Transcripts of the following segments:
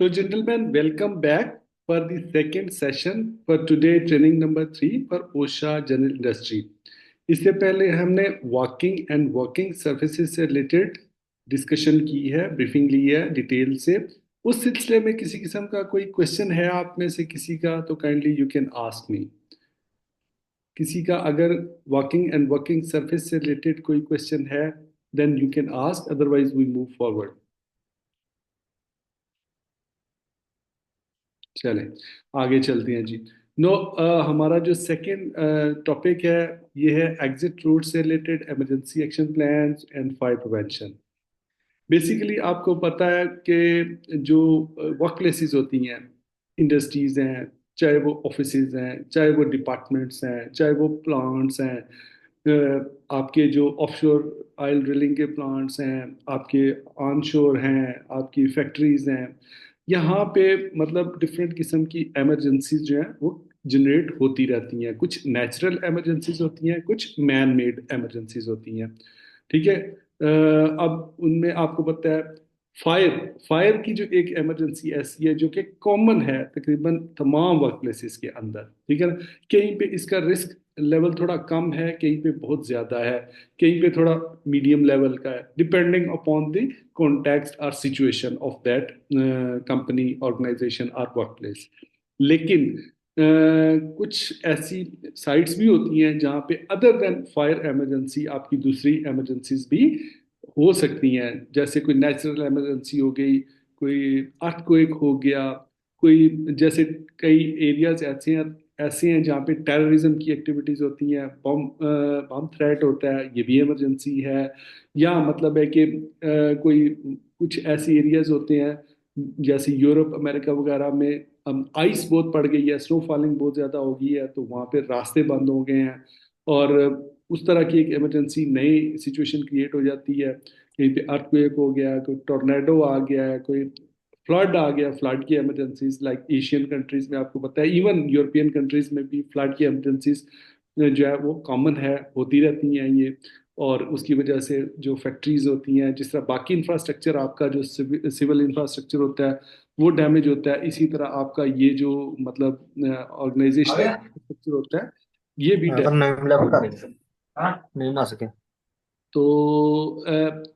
So, gentlemen, welcome back for the second session for today, training number 3 for OSHA General Industry. इससे पहले हमने walking and working services से related discussion की है, briefing ली है detail से। उस सिलसिले में किसी किस्म का कोई क्वेश्चन है आप में से किसी का, तो kindly you can ask me. किसी का अगर वॉकिंग एंड वर्किंग सर्विस से रिलेटेड कोई क्वेश्चन है, then you can ask, otherwise we move forward. चलें, आगे चलते हैं जी। नो, हमारा जो सेकंड टॉपिक है, ये है एग्जिट रूट से related emergency action plans and fire prevention. Basically आपको पता है कि जो वर्क प्लेसेस होती हैं, इंडस्ट्रीज हैं, चाहे वो ऑफिसेज हैं, चाहे वो डिपार्टमेंट्स हैं, चाहे वो प्लांट्स हैं, आपके जो ऑफशोर ऑयल ड्रिलिंग के प्लांट्स हैं, आपके ऑनशोर हैं, आपकी फैक्ट्रीज हैं, यहाँ पे मतलब डिफरेंट किस्म की इमरजेंसीज जो हैं वो जनरेट होती रहती हैं। कुछ नेचुरल इमरजेंसीज होती हैं, कुछ मैन मेड इमरजेंसीज होती हैं। ठीक है। अब उनमें आपको पता है, फायर फायर की जो एक इमरजेंसी ऐसी है जो कि कॉमन है तकरीबन तमाम वर्क प्लेसेस के अंदर। ठीक है ना। कहीं पे इसका रिस्क लेवल थोड़ा कम है, कहीं पे बहुत ज्यादा है, कहीं पे थोड़ा मीडियम लेवल का है, डिपेंडिंग अपॉन द कॉन्टेक्स्ट और situation of that company, organisation और वर्क प्लेस। लेकिन कुछ ऐसी साइट्स भी होती हैं जहाँ पे अदर देन फायर इमरजेंसी आपकी दूसरी इमरजेंसीज भी हो सकती हैं। जैसे कोई नेचुरल इमरजेंसी हो गई, कोई अर्थक्वेक हो गया, कोई जैसे कई एरियाज ऐसे हैं जहाँ पे टेररिज्म की एक्टिविटीज होती हैं, बम थ्रेट होता है, ये भी इमरजेंसी है। या मतलब है कि कोई कुछ ऐसे एरियाज होते हैं जैसे यूरोप अमेरिका वगैरह में आइस बहुत पड़ गई है, स्नो फॉलिंग बहुत ज्यादा हो गई है, तो वहाँ पे रास्ते बंद हो गए हैं। और उस तरह की एक इमरजेंसी नई सिचुएशन क्रिएट हो जाती है। कहीं पे अर्थक्वेक हो गया, कोई टोर्नेडो आ गया है, कोई फ्लड आ गया। फ्लड की इमरजेंसीज लाइक एशियन कंट्रीज में आपको पता है, इवन यूरोपियन कंट्रीज में भी फ्लड की इमरजेंसीज जो है वो कॉमन है, होती रहती हैं ये। और उसकी वजह से जो फैक्ट्रीज होती हैं, जिस तरह बाकी इंफ्रास्ट्रक्चर आपका जो सिविल इंफ्रास्ट्रक्चर होता है वो डैमेज होता है, इसी तरह आपका ये जो मतलब ऑर्गेनाइजेशनल इंफ्रास्ट्रक्चर होता है ये भी अगर डैमेज। नहीं मिला बता देंगे। हाँ नहीं ना सके। तो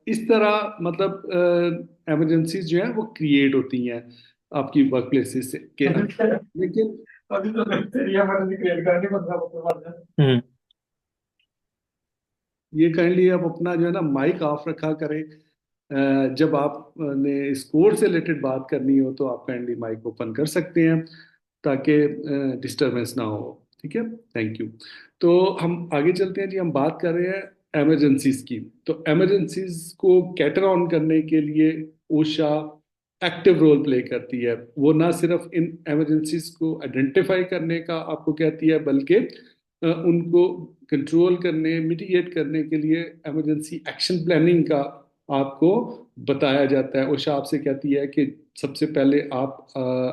इस तरह मतलब इमरजेंसीज जो है वो क्रिएट होती हैं आपकी वर्क प्लेसेस के अंदर। लेकिन अभी तो तेरी मर्जी क्रिएट करनी मतलब हम्म। ये काइंडली आप अपना जो है ना माइक ऑफ रखा करें। जब आपने इस कोर्स से रिलेटेड बात करनी हो तो आप काइंडली माइक ओपन कर सकते हैं, ताकि डिस्टरबेंस ना हो। ठीक है, थैंक यू। तो हम आगे चलते हैं जी। हम बात कर रहे हैं इमरजेंसीज की। तो इमरजेंसीज को कैटर ऑन करने के लिए ओशा एक्टिव रोल प्ले करती है। वो ना सिर्फ इन इमरजेंसीज को आइडेंटिफाई करने का आपको कहती है, बल्कि उनको कंट्रोल करने, मिटिगेट करने के लिए इमरजेंसी एक्शन प्लानिंग का आपको बताया जाता है। ओशा आपसे कहती है कि सबसे पहले आप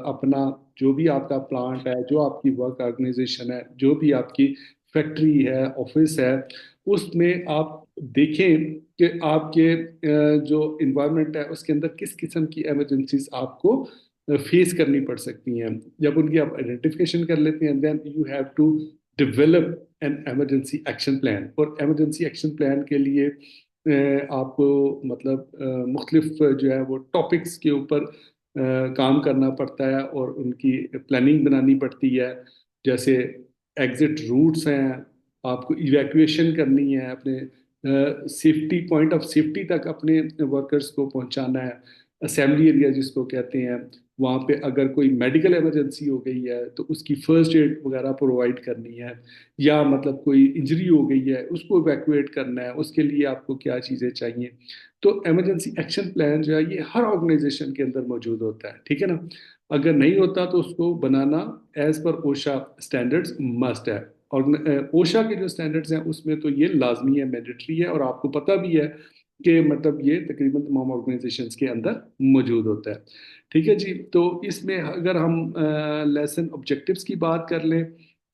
अपना जो भी आपका प्लांट है, जो आपकी वर्क ऑर्गेनाइजेशन है, जो भी आपकी फैक्ट्री है, ऑफिस है, उसमें आप देखें कि आपके जो इन्वायरमेंट है उसके अंदर किस किस्म की इमरजेंसीज आपको फेस करनी पड़ सकती हैं। जब उनकी आप आइडेंटिफिकेशन कर लेते हैं, then you have to develop an emergency action plan. और इमरजेंसी एक्शन प्लान के लिए आपको मतलब मुख्तलिफ जो है वो टॉपिक्स के ऊपर काम करना पड़ता है और उनकी प्लानिंग बनानी पड़ती है। जैसे एग्जिट रूट्स हैं, आपको इवैक्यूएशन करनी है, अपने सेफ्टी पॉइंट ऑफ सेफ्टी तक अपने वर्कर्स को पहुंचाना है। असेंबली एरिया जिसको कहते हैं, वहाँ पे अगर कोई मेडिकल इमरजेंसी हो गई है तो उसकी फर्स्ट एड वगैरह प्रोवाइड करनी है। या मतलब कोई इंजरी हो गई है उसको इवैक्यूएट करना है, उसके लिए आपको क्या चीज़ें चाहिए। तो इमरजेंसी एक्शन प्लान जो है ये हर ऑर्गेनाइजेशन के अंदर मौजूद होता है। ठीक है ना। अगर नहीं होता तो उसको बनाना एज पर ओशा स्टैंडर्ड्स मस्ट है। और ओशा के जो स्टैंडर्ड्स हैं उसमें तो ये लाजमी है, मैंडेटरी है, और आपको पता भी है कि मतलब ये तकरीबन तमाम ऑर्गेनाइजेशंस के अंदर मौजूद होता है। ठीक है जी। तो इसमें अगर हम लेसन ऑब्जेक्टिव्स की बात कर लें,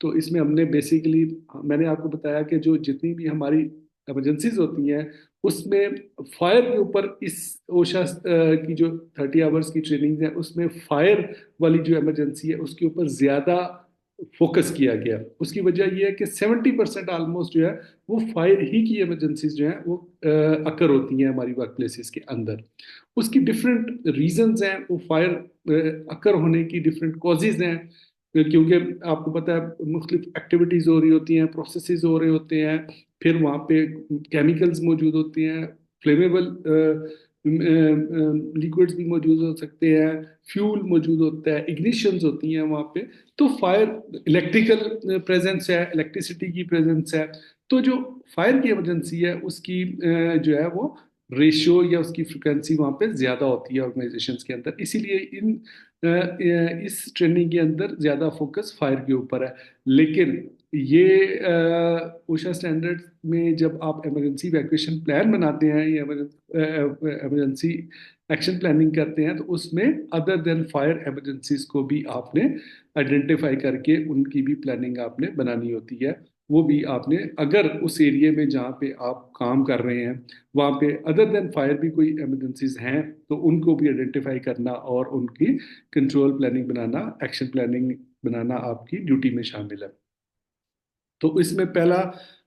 तो इसमें हमने बेसिकली, मैंने आपको बताया कि जो जितनी भी हमारी इमरजेंसीज होती हैं उसमें फायर के ऊपर इस ओशा की जो 30 आवर्स की ट्रेनिंग है उसमें फायर वाली जो इमरजेंसी है उसके ऊपर ज्यादा फोकस किया गया। उसकी वजह यह है कि 70% ऑलमोस्ट जो है वो फायर ही की इमरजेंसीज जो है वो अकर होती हैं हमारी वर्क प्लेसेस के अंदर। उसकी डिफरेंट रीजंस हैं, वो फायर अकर होने की डिफरेंट कॉजेज हैं, क्योंकि आपको पता है मुख्तलिफ एक्टिविटीज हो रही होती हैं, प्रोसेसेस हो रहे होते हैं, फिर वहाँ पे केमिकल्स मौजूद होते हैं, फ्लेमेबल लिक्विड्स भी मौजूद हो सकते हैं, फ्यूल मौजूद होता है, इग्निशंस होती हैं वहाँ पे। तो फायर इलेक्ट्रिकल प्रेजेंस है, इलेक्ट्रिसिटी की प्रेजेंस है। तो जो फायर की इमरजेंसी है उसकी जो है वो रेशियो या उसकी फ्रिक्वेंसी वहाँ पे ज़्यादा होती है ऑर्गेनाइजेशंस के अंदर। इसीलिए इस ट्रेनिंग के अंदर ज़्यादा फोकस फायर के ऊपर है। लेकिन ये ओशा स्टैंडर्ड में जब आप इमरजेंसी इवैक्यूएशन प्लान बनाते हैं या इमरजेंसी एक्शन प्लानिंग करते हैं तो उसमें अदर देन फायर इमरजेंसीज को भी आपने आइडेंटिफाई करके उनकी भी प्लानिंग आपने बनानी होती है। वो भी आपने, अगर उस एरिया में जहाँ पे आप काम कर रहे हैं वहाँ पे अदर देन फायर भी कोई इमरजेंसीज हैं तो उनको भी आइडेंटिफाई करना और उनकी कंट्रोल प्लानिंग बनाना, एक्शन प्लानिंग बनाना आपकी ड्यूटी में शामिल है। तो इसमें पहला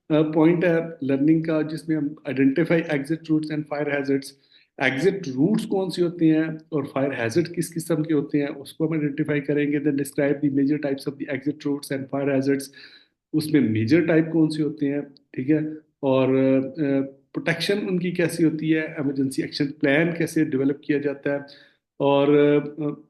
पॉइंट है लर्निंग का, जिसमें हम identify exit routes and fire hazards. Exit routes कौन सी होती हैं और फायर हैजर्ड किस किस्म के होते हैं उसको हम आइडेंटिफाई करेंगे। Then describe the major types of the exit routes and fire hazards. उसमें मेजर टाइप कौन सी होते हैं, ठीक है, और प्रोटेक्शन उनकी कैसी होती है, इमरजेंसी एक्शन प्लान कैसे डेवलप किया जाता है, और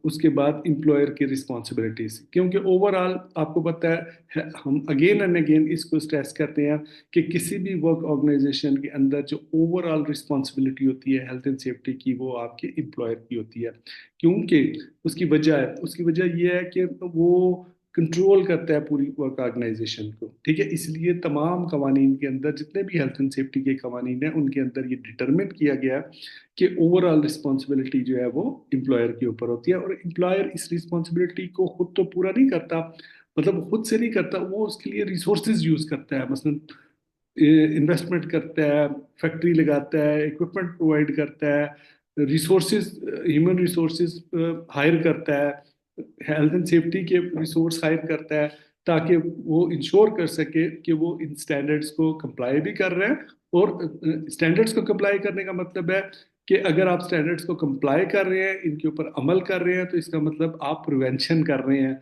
उसके बाद एम्प्लॉयर की रिस्पॉन्सिबिलिटीज। क्योंकि ओवरऑल आपको पता है हम अगेन एंड अगेन इसको स्ट्रेस करते हैं कि किसी भी वर्क ऑर्गेनाइजेशन के अंदर जो ओवरऑल रिस्पॉन्सिबिलिटी होती है हेल्थ एंड सेफ्टी की वो आपके एम्प्लॉयर की होती है। क्योंकि उसकी वजह यह है कि वो कंट्रोल करता है पूरी वर्क ऑर्गेनाइजेशन को, ठीक है। इसलिए तमाम कवानीन के अंदर जितने भी हेल्थ एंड सेफ्टी के कवानीन हैं उनके अंदर ये डिटरमिन किया गया है कि ओवरऑल रिस्पॉन्सिबिलिटी जो है वो एम्प्लॉयर के ऊपर होती है। और एम्प्लॉयर इस रिस्पॉन्सिबिलिटी को खुद तो पूरा नहीं करता, मतलब वो खुद से नहीं करता, वो उसके लिए रिसोर्सेज यूज करता है, मसलन इन्वेस्टमेंट करता है, फैक्ट्री लगाता है, इक्विपमेंट प्रोवाइड करता है, रिसोर्सेज, ह्यूमन रिसोर्सेज हायर करता है, हेल्थ एंड सेफ्टी के रिसोर्स हायर करता है, ताकि वो इंश्योर कर सके कि वो इन स्टैंडर्ड्स को कंप्लाई भी कर रहे हैं। और स्टैंडर्ड्स को कंप्लाई करने का मतलब है कि अगर आप स्टैंडर्ड्स को कंप्लाई कर रहे हैं, इनके ऊपर अमल कर रहे हैं, तो इसका मतलब आप प्रिवेंशन कर रहे हैं,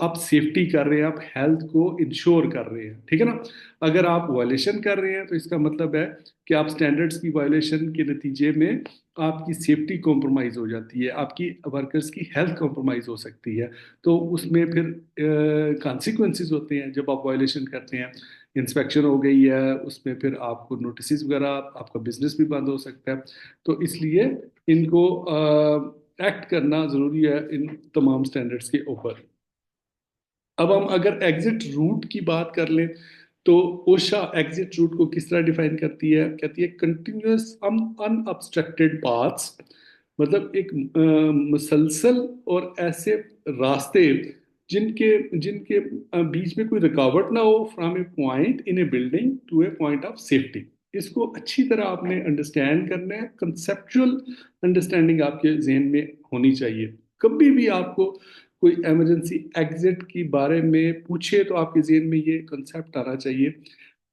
आप सेफ्टी कर रहे हैं, आप हेल्थ को इंश्योर कर रहे हैं, ठीक है ना। अगर आप वायलेशन कर रहे हैं तो इसका मतलब है कि आप स्टैंडर्ड्स की वायलेशन के नतीजे में आपकी सेफ्टी कॉम्प्रोमाइज हो जाती है, आपकी वर्कर्स की हेल्थ कॉम्प्रोमाइज हो सकती है। तो उसमें फिर कॉन्सिक्वेंसेस होते हैं जब आप वायलेशन करते हैं। इंस्पेक्शन हो गई है उसमें फिर आपको नोटिस वगैरह, आपका बिजनेस भी बंद हो सकता है। तो इसलिए इनको एक्ट करना ज़रूरी है इन तमाम स्टैंडर्ड्स के ऊपर। अब हम अगर एग्जिट रूट की बात कर लें तो ओशा एग्जिट रूट को किस तरह डिफाइन करती है, कहती है कंटिन्यूअस अनअब्स्ट्रक्टेड पाथ्स, मतलब एक मुसलसल और ऐसे रास्ते जिनके जिनके बीच में कोई रुकावट ना हो, from a point in a building to a point of safety. इसको अच्छी तरह आपने अंडरस्टैंड करना है, कंसेप्चुअल अंडरस्टैंडिंग आपके जहन में होनी चाहिए। कभी भी आपको कोई इमरजेंसी एग्जिट के बारे में पूछे तो आपके जहन में ये कंसेप्ट आना चाहिए।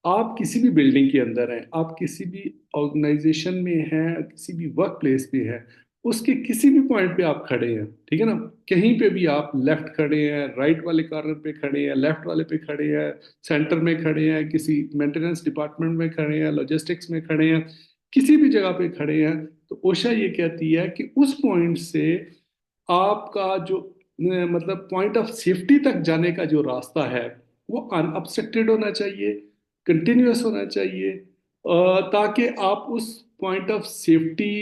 आप किसी भी बिल्डिंग के अंदर हैं, आप किसी भी ऑर्गेनाइजेशन में हैं, किसी भी वर्क प्लेस पे हैं, उसके किसी भी पॉइंट पे आप खड़े हैं, ठीक है ना, कहीं पे भी आप लेफ्ट खड़े हैं, राइट वाले कॉर्नर पे खड़े हैं, लेफ्ट वाले पे खड़े हैं, सेंटर में खड़े हैं, किसी मेंटेनेंस डिपार्टमेंट में खड़े हैं, लॉजिस्टिक्स में खड़े हैं, किसी भी जगह पे खड़े हैं, तो ओशा ये कहती है कि उस पॉइंट से आपका जो मतलब पॉइंट ऑफ सेफ्टी तक जाने का जो रास्ता है वो अनअब्स्ट्रक्टेड होना चाहिए, कंटिन्यूअस होना चाहिए, ताकि आप उस पॉइंट ऑफ सेफ्टी,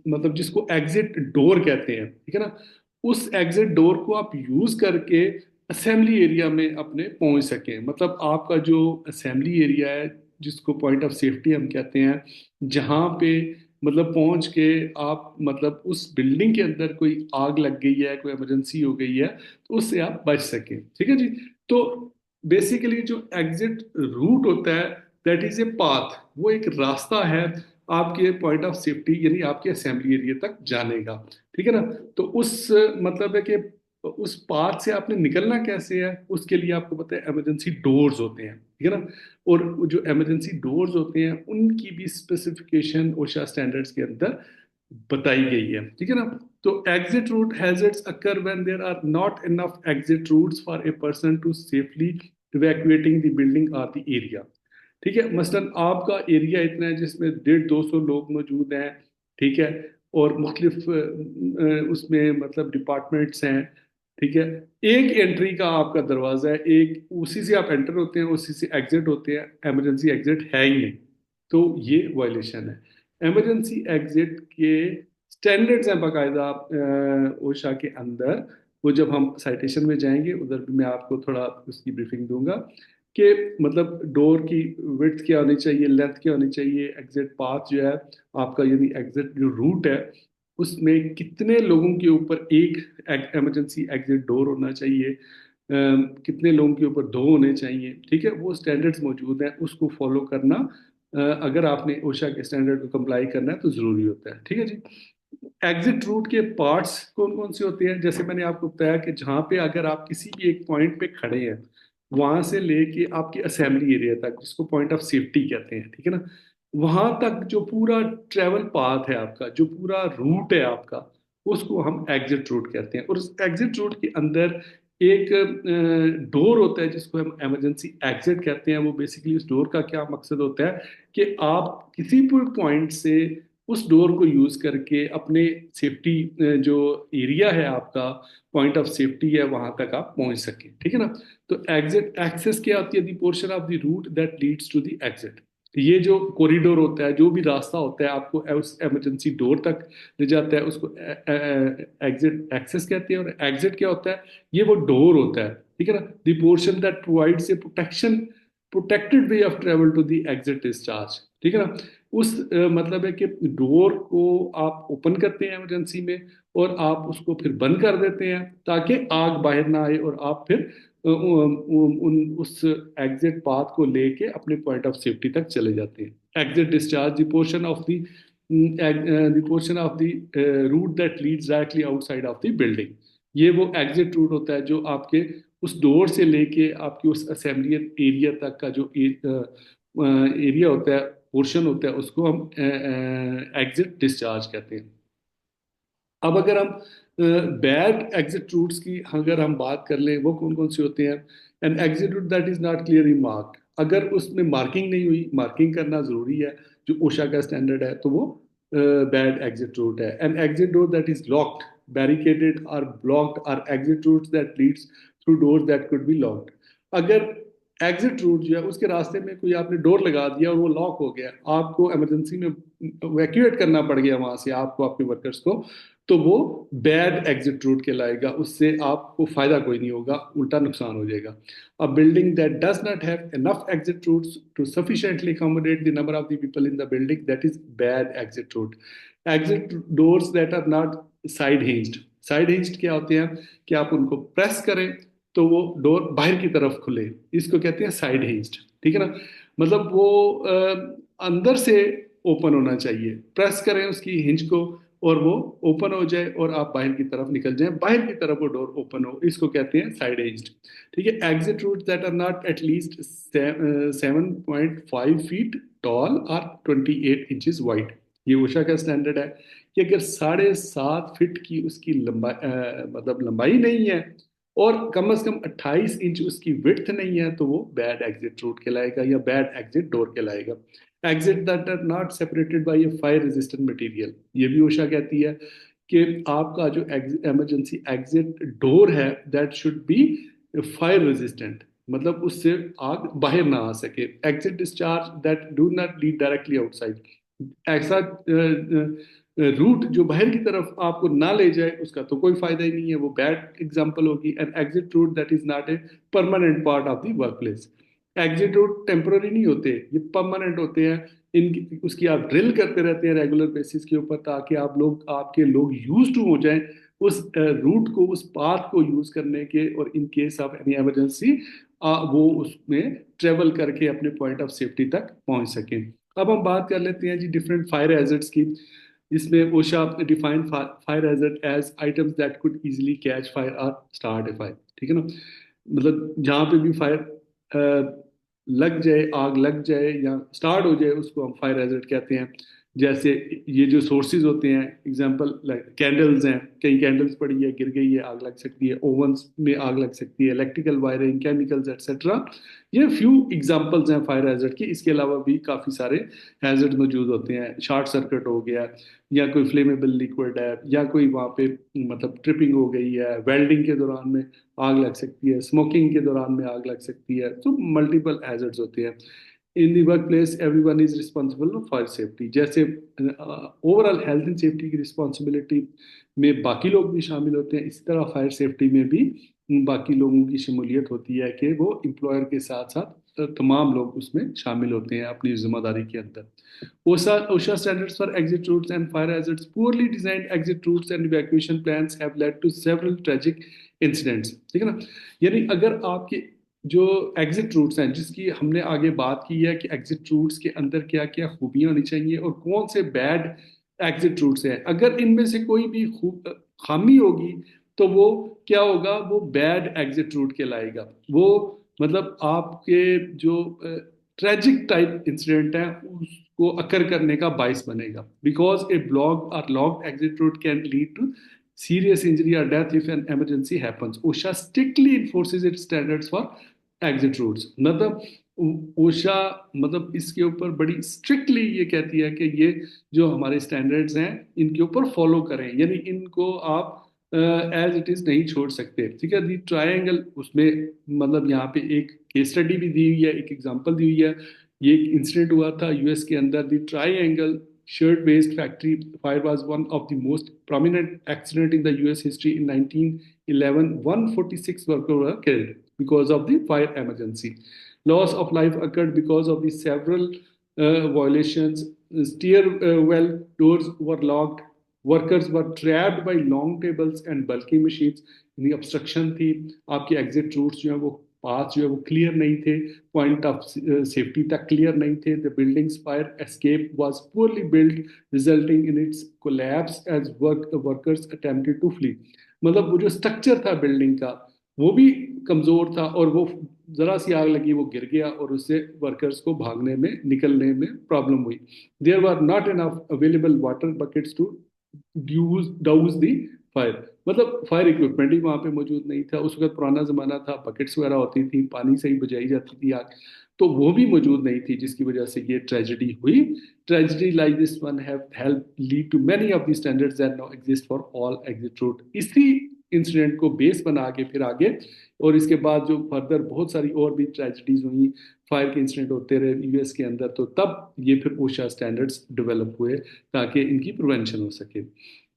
मतलब जिसको एग्जिट डोर कहते हैं, ठीक है ना, उस एग्जिट डोर को आप यूज करके असेंबली एरिया में अपने पहुंच सकें। मतलब आपका जो असेंबली एरिया है, जिसको पॉइंट ऑफ सेफ्टी हम कहते हैं, जहां पे मतलब पहुंच के आप मतलब उस बिल्डिंग के अंदर कोई आग लग गई है, कोई इमरजेंसी हो गई है, तो उससे आप बच सकें, ठीक है जी। तो बेसिकली जो एग्जिट रूट होता है दैट इज ए पाथ, वो एक रास्ता है आपके पॉइंट ऑफ सेफ्टी यानी आपके असेंबली एरिया तक जाने का। ठीक है ना। तो उस मतलब है कि उस पाथ से आपने निकलना कैसे है, उसके लिए आपको पता है इमरजेंसी डोर्स होते हैं। ठीक है ना। और जो इमरजेंसी डोर्स होते हैं उनकी भी स्पेसिफिकेशन ओशा स्टैंडर्ड्स के अंदर बताई गई है। ठीक है ना। तो exit route hazards occur when there are not enough exit routes for a person to safely evacuating the building or the area. ठीक है। मसलन आपका एरिया इतना है जिसमें 150-200 लोग मौजूद हैं। ठीक है। और मुख्तलिफ उसमें मतलब डिपार्टमेंट्स हैं। ठीक है। एक एंट्री का आपका दरवाजा है, एक उसी से आप एंटर होते हैं, उसी से एग्जिट होते हैं, इमरजेंसी एग्जिट है ही नहीं। तो ये वायलेशन है। इमरजेंसी एग्जिट के स्टैंडर्ड्स हैं बाकायदा ओशा के अंदर। वो जब हम साइटेशन में जाएंगे उधर भी मैं आपको थोड़ा उसकी ब्रीफिंग दूंगा कि मतलब डोर की विड्थ क्या होनी चाहिए, लेंथ क्या होनी चाहिए, एग्जिट पाथ जो है आपका यानी एग्जिट जो रूट है उसमें कितने लोगों के ऊपर एक इमरजेंसी एग्जिट डोर होना चाहिए, कितने लोगों के ऊपर दो होने चाहिए। ठीक है। वो स्टैंडर्ड्स मौजूद हैं, उसको फॉलो करना अगर आपने ओशा के स्टैंडर्ड को कंप्लाई करना है तो ज़रूरी होता है। ठीक है जी। एग्जिट रूट के पार्ट्स कौन कौन से होते हैं, जैसे मैंने आपको बताया कि जहाँ पे अगर आप किसी भी एक पॉइंट पे खड़े हैं वहां से लेके आपके असेंबली एरिया तक जिसको पॉइंट ऑफ सेफ्टी कहते हैं। ठीक है ना। वहां तक जो पूरा ट्रेवल पाथ है आपका, जो पूरा रूट है आपका, उसको हम एग्जिट रूट कहते हैं। और उस एग्जिट रूट के अंदर एक डोर होता है जिसको हम इमरजेंसी एग्जिट कहते हैं। वो बेसिकली उस डोर का क्या मकसद होता है कि आप किसी भी पॉइंट से उस डोर को यूज करके अपने सेफ्टी जो एरिया है आपका, पॉइंट ऑफ सेफ्टी है, वहां तक आप पहुंच सके। ठीक है ना। तो एग्जिट एक्सेस क्या होती है, the portion of the route that leads to the exit. ये जो कॉरिडोर होता है, जो भी रास्ता होता है आपको उस इमरजेंसी डोर तक ले जाता है, उसको एग्जिट एक्सेस कहते हैं। और एग्जिट क्या होता है, ये वो डोर होता है। ठीक है ना। The portion that provides a protection, protected way of travel to the exit discharge. ठीक है ना। उस मतलब है कि डोर को आप ओपन करते हैं इमरजेंसी में और आप उसको फिर बंद कर देते हैं ताकि आग बाहर ना आए और आप फिर उस एग्जिट पाथ को लेके अपने पॉइंट ऑफ सेफ्टी तक चले जाते हैं। Exit discharge the portion of the route that leads directly outside of the building. ये वो एग्जिट रूट होता है जो आपके उस डोर से लेके आपकी उस असेंबली एरिया तक का जो एरिया होता है, पोर्शन होता है, उसको हम एग्जिट डिस्चार्ज कहते हैं। अब अगर हम बैड एग्जिट रूट्स की अगर हम बात कर लें, वो कौन कौन से होते हैं। N exit route that is not clearly marked, अगर उसमें मार्किंग नहीं हुई, मार्किंग करना जरूरी है जो ओशा का स्टैंडर्ड है, तो वो बैड एग्जिट रूट है। An exit door that is locked, barricaded और blocked are exit routes that leads through doors that could be locked. अगर एग्जिट रूट जो है उसके रास्ते में कोई आपने डोर लगा दिया और वो लॉक हो गया, आपको इमरजेंसी में वैक्यूएट करना पड़ गया वहां से आपको, आपके वर्कर्स को, तो वो बैड एग्जिट रूट कहलाएगा। उससे आपको फायदा कोई नहीं होगा, उल्टा नुकसान हो जाएगा। A building that does not have enough exit routes to sufficiently accommodate the number of the people in the building, that is bad exit route. Exit doors that are not side hinged, side hinged क्या होते हैं कि आप उनको press करें तो वो door बाहर की तरफ खुले, इसको कहते हैं साइड हिंज्ड। ठीक है ना। मतलब वो अंदर से ओपन होना चाहिए, प्रेस करें उसकी हिंज को और वो ओपन हो जाए और आप बाहर की तरफ निकल जाएं, बाहर की तरफ वो डोर ओपन हो, इसको कहते हैं साइड एज्ड। ठीक है। Exit route that are not at least 7.5 feet tall or 28 inches wide. ये उषा का स्टैंडर्ड है कि अगर 7.5 फीट की उसकी लंबाई मतलब लंबाई नहीं है और कम से कम 28 इंच उसकी विड्थ नहीं है, तो वो बैड एग्जिट रूट कहलाएगा या बैड एग्जिट डोर कहलाएगा। Exit that are not separated by a fire resistant material, ये भी ओशा कहती है कि आपका जो इमरजेंसी एग्जिट डोर है that should be fire resistant, मतलब उससे आग बाहर ना आ सके। Exit discharge that do not lead directly outside, ऐसा रूट जो बाहर की तरफ आपको ना ले जाए उसका तो कोई फायदा ही नहीं है, वो बैड एग्जांपल होगी। And exit route that is not a permanent part of the work place. Exit root temporary नहीं होते, ये परमानेंट होते हैं। इन उसकी आप ड्रिल करते रहते हैं रेगुलर बेसिस के ऊपर ताकि आप लोग आपके लोग यूज टू हो जाएं उस रूट को, उस पाथ को यूज करने के, और in case of any emergency वो उसमें ट्रेवल करके अपने पॉइंट ऑफ सेफ्टी तक पहुंच सकें। अब हम बात कर लेते हैं जी डिफरेंट फायर हैजर्ड्स की। इसमें OSHA define fire hazard as items that could easily catch fire और स्टार्ट ए फायर, ठीक है ना। मतलब जहाँ पे भी फायर लग जाए, आग लग जाए या स्टार्ट हो जाए, उसको हम फायर हैजर्ड कहते हैं। जैसे ये जो सोर्सेज होते हैं, एग्जांपल लाइक कैंडल्स हैं, कई कैंडल्स पड़ी है, गिर गई है, आग लग सकती है, ओवंस में आग लग सकती है, इलेक्ट्रिकल वायरिंग, केमिकल्स एक्सेट्रा। ये फ्यू एग्जांपल्स हैं फायर हैजर्ड की। इसके अलावा भी काफ़ी सारे हैजर्ड मौजूद होते हैं। शॉर्ट सर्किट हो गया, या कोई फ्लेमेबल लिक्विड है, या कोई वहाँ पे मतलब ट्रिपिंग हो गई है, वेल्डिंग के दौरान में आग लग सकती है, स्मोकिंग के दौरान में आग लग सकती है। तो मल्टीपल हैजर्ड्स होते हैं। In the work place everyone is responsible for safety. जैसे ओवरऑल हेल्थ एंड सेफ्टी की रिस्पॉन्सिबिलिटी में बाकी लोग भी शामिल होते हैं, इसी तरह फायर सेफ्टी में भी बाकी लोगों की शमूलियत होती है कि वो एम्प्लॉयर के साथ साथ तमाम लोग उसमें शामिल होते हैं अपनी जिम्मेदारी के अंदर। OSHA standards for exit routes and fire hazards, poorly designed exit routes and evacuation plans have led to several tragic incidents, ठीक है ना। यानी अगर आपके जो एग्जिट रूट्स हैं, जिसकी हमने आगे बात की है कि एग्जिट रूट्स के अंदर क्या क्या खूबियां होनी चाहिए और कौन से बैड एग्जिट रूट्स हैं, अगर इनमें से कोई भी खामी होगी तो वो क्या होगा, वो बैड एग्जिट रूट कहलाएगा। वो मतलब आपके जो ट्रेजिक टाइप इंसिडेंट है उसको अकर करने का बायस बनेगा। Because a block or locked exit route can lead to serious injury or death if an emergency happens. OSHA strictly enforces its standards for exit routes। मतलब ओशा मतलब इसके ऊपर बड़ी स्ट्रिक्टली ये कहती है कि ये जो हमारे स्टैंडर्ड्स हैं इनके ऊपर फॉलो करें, यानी इनको आप एज इट इज नहीं छोड़ सकते, ठीक है। दी ट्रायंगल उसमें मतलब यहाँ पे एक केस स्टडी भी दी हुई है, एक एग्जांपल दी हुई है। ये एक इंसिडेंट हुआ था यूएस के अंदर। The triangle shirt waste factory fire was one of the most prominent accident in the US history. In 1911, 146 workers were killed because of the fire emergency. Loss of life occurred because of the several violations. Stairwell doors were locked. Workers were trapped by long tables and bulky machines. यानी obstruction थी, आपके exit routes जो है वो path जो है वो clear नहीं थे, पॉइंट ऑफ सेफ्टी तक क्लियर नहीं थे। The building's fire escape was poorly build resulting in its collapse as workers attempted to flee. मतलब वो जो स्ट्रक्चर था बिल्डिंग का वो भी कमजोर था, और वो जरा सी आग लगी वो गिर गया, और उससे वर्कर्स को भागने में निकलने में प्रॉब्लम हुई। There were not enough available water buckets to douse the fire. मतलब फायर इक्विपमेंट ही वहां पे मौजूद नहीं था। उस वक्त पुराना जमाना था, बकेट्स वगैरह होती थी, पानी से ही बुझाई जाती थी आग, तो वो भी मौजूद नहीं थी, जिसकी वजह से ये ट्रेजेडी हुई। Tragedy like this one have help lead to many of the standards that now exist for all exit route. इसी इंसिडेंट को बेस बना के फिर आगे और इसके बाद जो फर्दर बहुत सारी और भी ट्रेजेडीज हुई, फायर के इंसिडेंट होते रहे यूएस के अंदर, तो तब ये फिर ओशा स्टैंडर्ड्स डेवलप हुए ताकि इनकी प्रिवेंशन हो सके।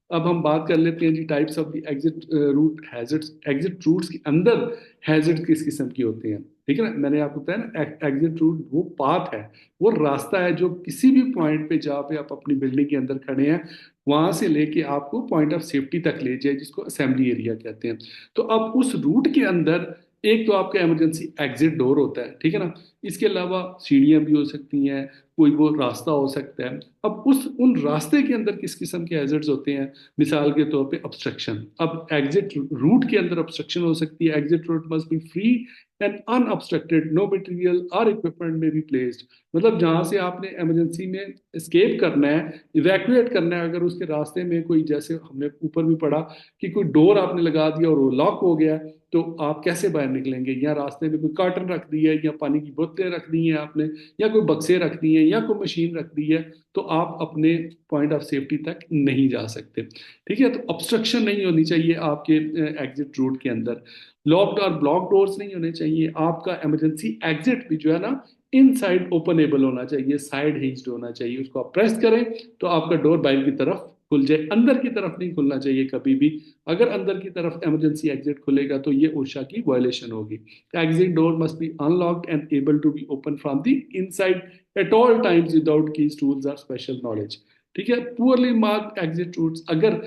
अब हम बात कर लेते हैं जी types of the exit route hazards. Exit routes के अंदर हैजर्ड किस किस्म के होते हैं, ठीक है ना। मैंने आपको बताया ना, एग्जिट रूट वो पाथ है, वो रास्ता है जो किसी भी पॉइंट पे जहाँ पे आप अपनी बिल्डिंग के अंदर खड़े हैं वहां से लेके आपको पॉइंट ऑफ सेफ्टी तक ले जाए, जिसको असेंबली एरिया कहते हैं। तो अब उस रूट के अंदर एक तो आपका इमरजेंसी एग्जिट डोर होता है, ठीक है ना। इसके अलावा सीढ़ियां भी हो सकती हैं, कोई वो रास्ता हो सकता है। अब उस उन रास्ते के अंदर किस किस्म के हैजर्ड्स होते हैं, मिसाल के तौर पे ऑब्स्ट्रक्शन। अब एग्जिट रूट के अंदर ऑब्स्ट्रक्शन हो सकती है। Exit route must be free and unobstructed, no material or equipment may be placed. मतलब जहां से आपने इमरजेंसी में एस्केप करना है, इवैक्यूएट करना है, अगर उसके रास्ते में कोई, जैसे हमने ऊपर भी पढ़ा कि कोई डोर आपने लगा दिया और वो लॉक हो गया, तो आप कैसे बाहर निकलेंगे। या रास्ते में कोई कार्टन रख दी है, या पानी की बोतलें रख दी हैं आपने, या कोई बक्से रख दिए हैं, या कोई मशीन रख दी है, तो आप अपने पॉइंट ऑफ सेफ्टी तक नहीं जा सकते, ठीक है। तो ऑब्स्ट्रक्शन नहीं होनी चाहिए आपके एग्जिट रूट के अंदर। लॉक्ड और ब्लॉक डोर्स नहीं होने चाहिए। आपका इमरजेंसी एग्जिट भी जो है ना, इनसाइड ओपनेबल होना चाहिए, साइड हिंज्ड होना चाहिए। उसको आप प्रेस करें तो आपका डोर बाहर की तरफ खुल जाए, अंदर की तरफ नहीं खुलना चाहिए कभी भी। अगर अंदर की तरफ इमरजेंसी एग्जिट खुलेगा तो ये ओशा की वायलेशन होगी। Exit door must be unlocked and able to be open from the inside at all times without keys, tools or special knowledge, ठीक है। पुअरली मार्क्ड एग्जिट रूट्स, अगर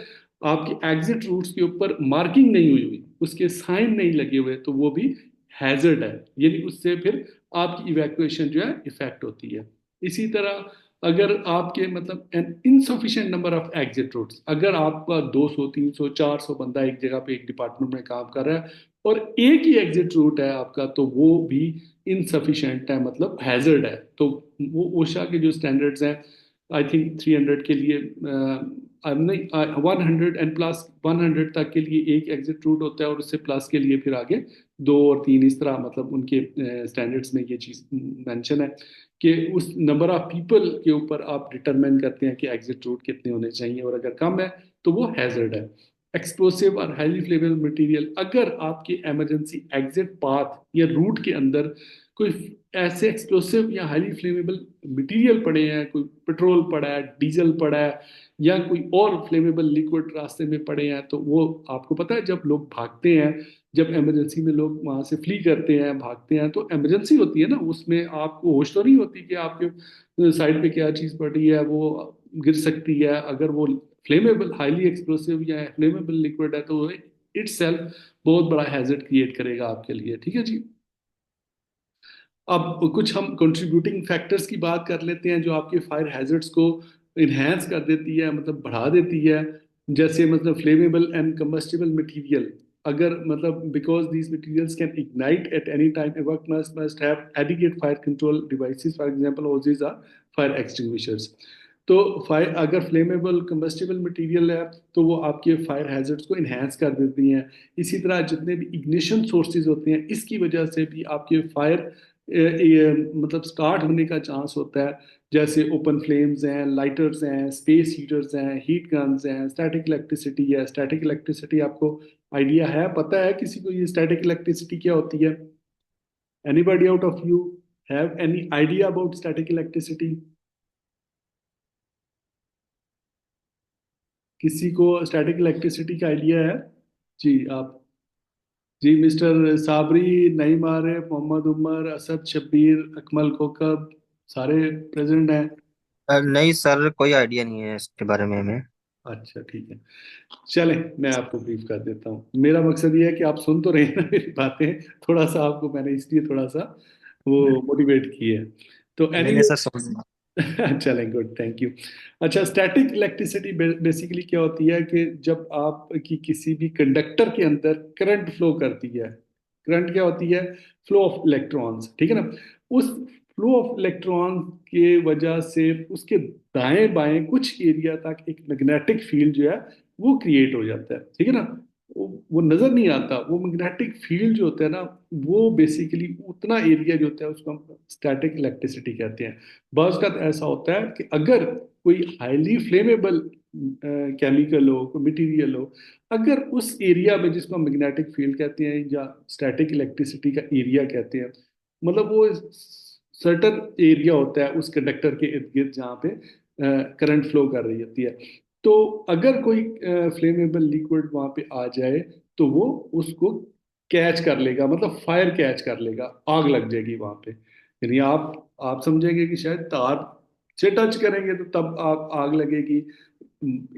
आपके एग्जिट रूट्स के ऊपर मार्किंग नहीं हुई हुई, उसके साइन नहीं लगे हुए, तो वो भी हैजर्ड है, यानी उससे फिर आपकी इवैक्यूएशन जो है इफेक्ट होती है। इसी तरह अगर आपके मतलब an insufficient number of exit routes, अगर आपका 200 300 400 बंदा एक जगह पे एक डिपार्टमेंट में काम कर रहा है और एक ही एग्जिट रूट है आपका, तो वो भी इनसफिशिएंट है, मतलब हैजर्ड है। तो वो ओशा के जो स्टैंडर्ड्स हैं, आई थिंक 300 के लिए नहीं, 100 एंड प्लस 100 तक के लिए एक एग्जिट रूट होता है, और उससे प्लस के लिए फिर आगे 2 और 3 इस तरह, मतलब उनके स्टैंडर्ड्स में ये चीज़ मेंशन है कि उस नंबर ऑफ पीपल के ऊपर आप डिटरमाइन करते हैं कि एग्जिट रूट कितने होने चाहिए, और अगर कम है तो वो हैजर्ड है। एक्सप्लोसिव और हाईली फ्लेमेबल मटेरियल, अगर आपके इमरजेंसी एग्जिट पाथ या रूट के अंदर कोई ऐसे एक्सप्लोसिव या हाईली फ्लेमेबल मटेरियल पड़े हैं, कोई पेट्रोल पड़ा है, डीजल पड़ा है, या कोई और फ्लेमेबल लिक्विड रास्ते में पड़े हैं, तो वो आपको पता है जब लोग भागते हैं, जब इमरजेंसी में लोग वहां से फ्ली करते हैं, भागते हैं, तो इमरजेंसी होती है ना, उसमें आपको होश तो नहीं होती कि आपके साइड पे क्या चीज पड़ी है, वो गिर सकती है। अगर वो फ्लेमेबल हाईली एक्सप्लोसिव या फ्लेमेबल लिक्विड है, तो इट सेल्फ बहुत बड़ा हैजर्ड क्रिएट करेगा आपके लिए। ठीक है जी। अब कुछ हम कंट्रीब्यूटिंग फैक्टर्स की बात कर लेते हैं जो आपके फायर हैजर्ड्स को इन्हेंस कर देती है, मतलब बढ़ा देती है। जैसे मतलब फ्लेमेबल एंड कंबस्टिबल मटेरियल, अगर मतलब because these materials can ignite at any time, a work must have adequate fire control devices, for example ओजीज आर फायर एक्सटिंग्विशर्स। तो फायर अगर फ्लेमेबल कंबस्टिबल मटेरियल है, तो वो आपके फायर हैजर्ड्स को इन्हेंस कर देती हैं। इसी तरह जितने भी इग्निशन सोर्सेज होते हैं, इसकी वजह से भी आपके फायर मतलब स्टार्ट होने का चांस होता है। जैसे ओपन फ्लेम्स हैं, लाइटर्स हैं, स्पेस हीटर्स हैं, हीट गन्स हैं, स्टैटिक इलेक्ट्रिसिटी है। स्टैटिक इलेक्ट्रिसिटी आपको आइडिया है, पता है किसी को ये स्टैटिक इलेक्ट्रिसिटी क्या होती है? Anybody out of you have any idea about static electricity? किसी को स्टैटिक इलेक्ट्रिसिटी का आइडिया है? जी आप। जी मिस्टर साबरी, नईम आरिफ, मोहम्मद उमर, असद शब्बीर, अकमल कोकब, सारे प्रेजेंट हैं। नहीं सर, कोई आइडिया नहीं है इसके बारे में हमें। अच्छा ठीक है, चलें मैं आपको ब्रीफ कर देता हूँ। मेरा मकसद ये है कि आप सुन तो रहे हैं ना मेरी बातें, थोड़ा सा आपको मैंने इसलिए थोड़ा सा वो मोटिवेट की है। तो नहीं नहीं एनीवे सर, समझ। चलें, गुड, थैंक यू। अच्छा, स्टैटिक इलेक्ट्रिसिटी बेसिकली क्या होती है कि जब आप की किसी भी कंडक्टर के अंदर करंट फ्लो करती है। करंट क्या होती है? फ्लो ऑफ इलेक्ट्रॉन्स, ठीक है ना। उस फ्लो ऑफ इलेक्ट्रॉन के वजह से उसके दाएं बाएं कुछ एरिया तक एक मैग्नेटिक फील्ड जो है वो क्रिएट हो जाता है, ठीक है ना। वो नजर नहीं आता, वो मैग्नेटिक फील्ड जो होता है ना, वो बेसिकली उतना एरिया जो होता है उसको हम स्टैटिक इलेक्ट्रिसिटी कहते हैं। बाज़ का ऐसा होता है कि अगर कोई हाईली फ्लेमेबल केमिकल हो, कोई मटेरियल हो, अगर उस एरिया में, जिसको हम मैग्नेटिक फील्ड कहते हैं या स्टैटिक इलेक्ट्रिसिटी का एरिया कहते हैं, मतलब वो सर्टन एरिया होता है उस कंडक्टर के इर्द गिर्द जहाँ पे करंट फ्लो कर रही होती है। तो अगर कोई फ्लेमेबल लिक्विड वहां पे आ जाए, तो वो उसको कैच कर लेगा, मतलब फायर कैच कर लेगा, आग लग जाएगी वहां पे। यानी आप समझेंगे कि शायद तार से टच करेंगे तो तब आप आग लगेगी।